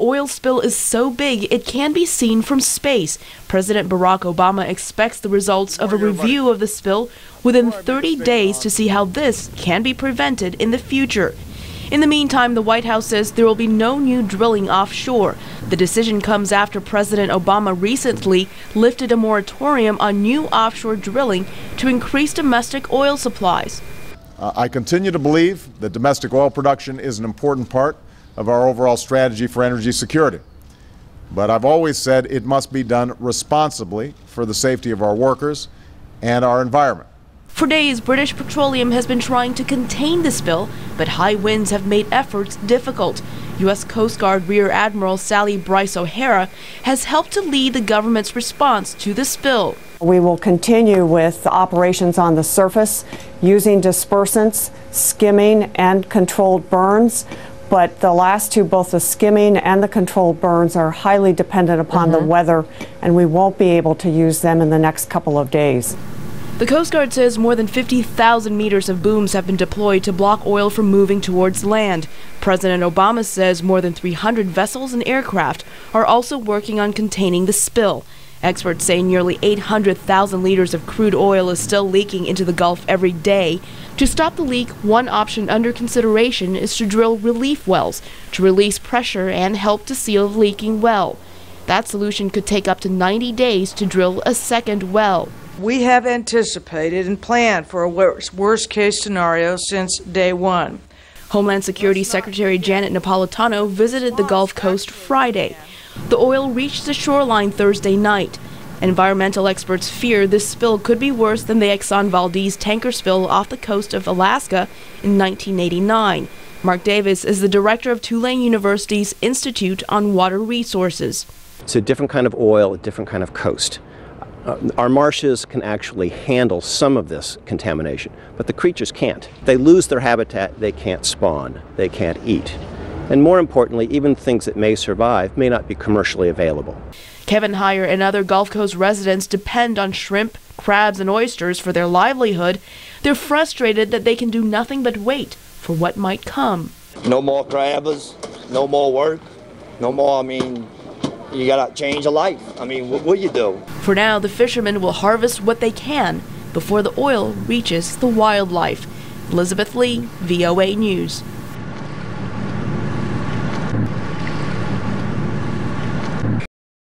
oil spill is so big it can be seen from space. President Barack Obama expects the results of a review of the spill within 30 days to see how this can be prevented in the future. In the meantime, the White House says there will be no new drilling offshore. The decision comes after President Obama recently lifted a moratorium on new offshore drilling to increase domestic oil supplies. I continue to believe that domestic oil production is an important part of our overall strategy for energy security. But I've always said it must be done responsibly for the safety of our workers and our environment. For days, British Petroleum has been trying to contain the spill, but high winds have made efforts difficult. U.S. Coast Guard Rear Admiral Sally Bryce O'Hara has helped to lead the government's response to the spill. We will continue with operations on the surface using dispersants, skimming, and controlled burns. But the last two, both the skimming and the controlled burns, are highly dependent upon the weather, and we won't be able to use them in the next couple of days. The Coast Guard says more than 50,000 meters of booms have been deployed to block oil from moving towards land. President Obama says more than 300 vessels and aircraft are also working on containing the spill. Experts say nearly 800,000 liters of crude oil is still leaking into the Gulf every day. To stop the leak, one option under consideration is to drill relief wells to release pressure and help to seal the leaking well. That solution could take up to 90 days to drill a second well. We have anticipated and planned for a worst-case scenario since day one. Homeland Security Secretary Janet Napolitano visited the Gulf Coast Friday. The oil reached the shoreline Thursday night. Environmental experts fear this spill could be worse than the Exxon Valdez tanker spill off the coast of Alaska in 1989. Mark Davis is the director of Tulane University's Institute on Water Resources. It's a different kind of oil, a different kind of coast. Our marshes can actually handle some of this contamination, but the creatures can't. They lose their habitat, they can't spawn, they can't eat. And more importantly, even things that may survive may not be commercially available. Kevin Heyer and other Gulf Coast residents depend on shrimp, crabs, and oysters for their livelihood. They're frustrated that they can do nothing but wait for what might come. No more crabbers, no more work, no more, you gotta change a life. What will you do? For now, the fishermen will harvest what they can before the oil reaches the wildlife. Elizabeth Lee, VOA News.